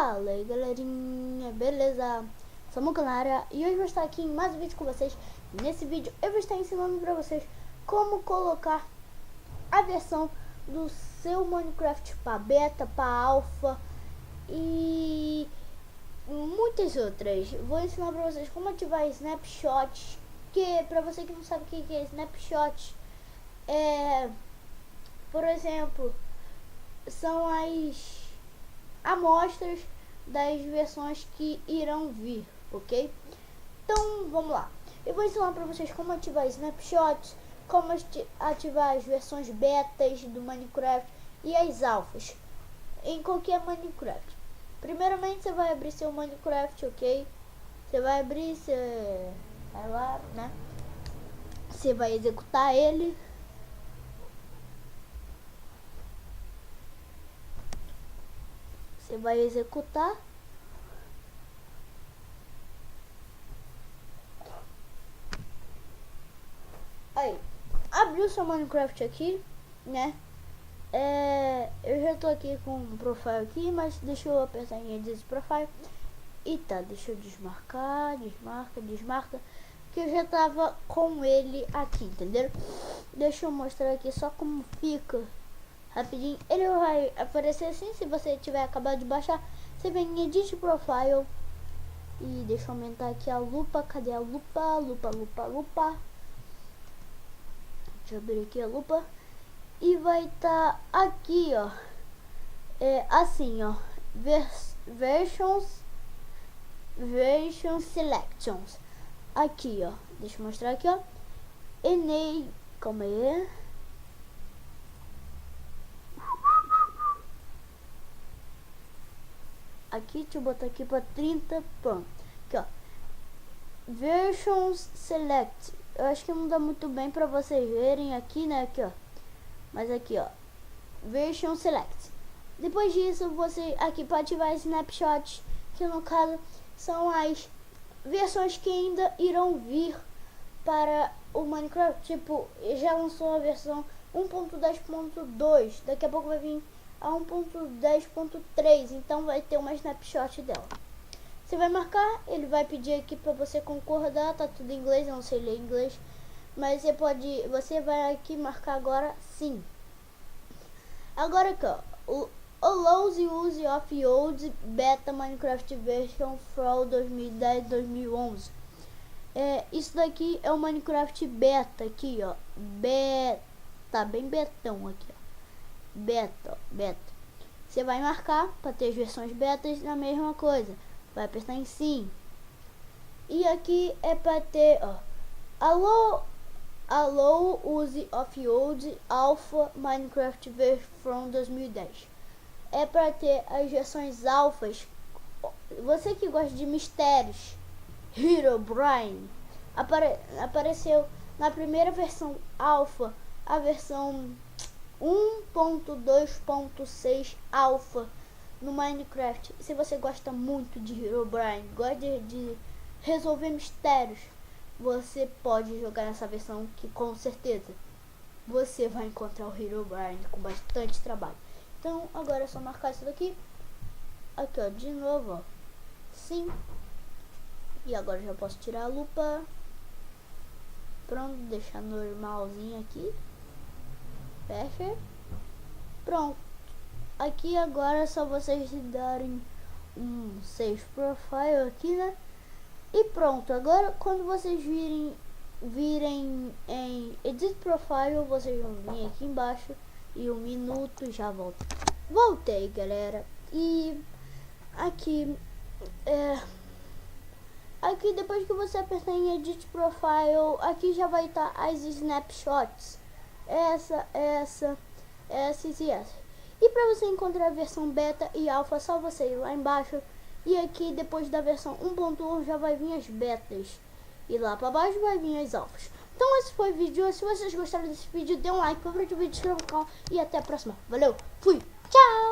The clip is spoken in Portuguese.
Fala aí galerinha, beleza? Samuca na área e hoje eu vou estar aqui em mais um vídeo com vocês. Nesse vídeo eu vou estar ensinando pra vocês como colocar a versão do seu Minecraft para beta, para alpha e muitas outras. Vou ensinar pra vocês como ativar snapshots, que pra você que não sabe o que é snapshot, por exemplo, são as amostras das versões que irão vir, ok? Então vamos lá, eu vou ensinar para vocês como ativar snapshots, como ativar as versões betas do Minecraft e as alfas em qualquer Minecraft. Primeiramente você vai abrir seu Minecraft, ok? Você vai abrir, você vai lá, né? Você vai executar ele. Você vai executar. Aí, abriu seu Minecraft aqui, né? Eu já tô aqui com o profile aqui, mas deixa eu apertar em Edit Profile. E tá, deixa eu desmarcar, desmarca, que eu já tava com ele aqui, entendeu? Deixa eu mostrar aqui só como fica rapidinho. Ele vai aparecer assim, se você tiver acabado de baixar, você vem em Edit Profile e deixa eu aumentar aqui a lupa. Cadê a lupa? Lupa. Deixa eu abrir aqui a lupa e vai estar aqui, ó, assim, ó, version selections. Aqui, ó, deixa eu mostrar aqui, ó, calma aí. Aqui, deixa eu botar aqui para 30, pronto. Aqui, ó, versions select. Eu acho que não dá muito bem para vocês verem aqui, né? Aqui, ó, mas aqui, ó, version select. Depois disso, você aqui para ativar snapshots, que no caso são as versões que ainda irão vir para o Minecraft. Tipo, já lançou a versão 1.10.2, daqui a pouco vai vir a 1.10.3, então vai ter uma snapshot dela. Você vai marcar, ele vai pedir aqui para você concordar, tá tudo em inglês, eu não sei ler inglês, mas você vai aqui marcar agora sim. Agora aqui, ó, allows the use of old beta Minecraft version from 2010-2011. Isso daqui é o Minecraft beta aqui, ó, beta, bem betão aqui, ó. Beta. Você vai marcar para ter as versões betas na mesma coisa. Vai apertar em sim. E aqui é para ter, ó, allow use of old alpha Minecraft version from 2010. É para ter as versões alfas. Você que gosta de mistérios, Herobrine apareceu na primeira versão alfa, a versão 1.2.6 alpha no Minecraft. Se você gosta muito de Herobrine, gosta de resolver mistérios, você pode jogar nessa versão, que com certeza você vai encontrar o Herobrine com bastante trabalho. Então agora é só marcar isso daqui. Aqui, ó, de novo, ó, sim. E agora já posso tirar a lupa. Pronto, deixar normalzinho aqui. Fecha. Pronto. Aqui agora é só vocês darem um save profile aqui, né? E pronto. Agora quando vocês virem em edit profile, vocês vão vir aqui embaixo e 1 minuto já volto. Voltei, galera. E aqui aqui depois que você apertar em edit profile, aqui já vai estar as snapshots. Essa e essa. E para você encontrar a versão beta e alpha, é só você ir lá embaixo. E aqui depois da versão 1.1 já vai vir as betas. E lá para baixo vai vir as alphas. Então esse foi o vídeo. Se vocês gostaram desse vídeo, dê um like, compartilhe o vídeo, inscreva no canal. E até a próxima. Valeu, fui, tchau!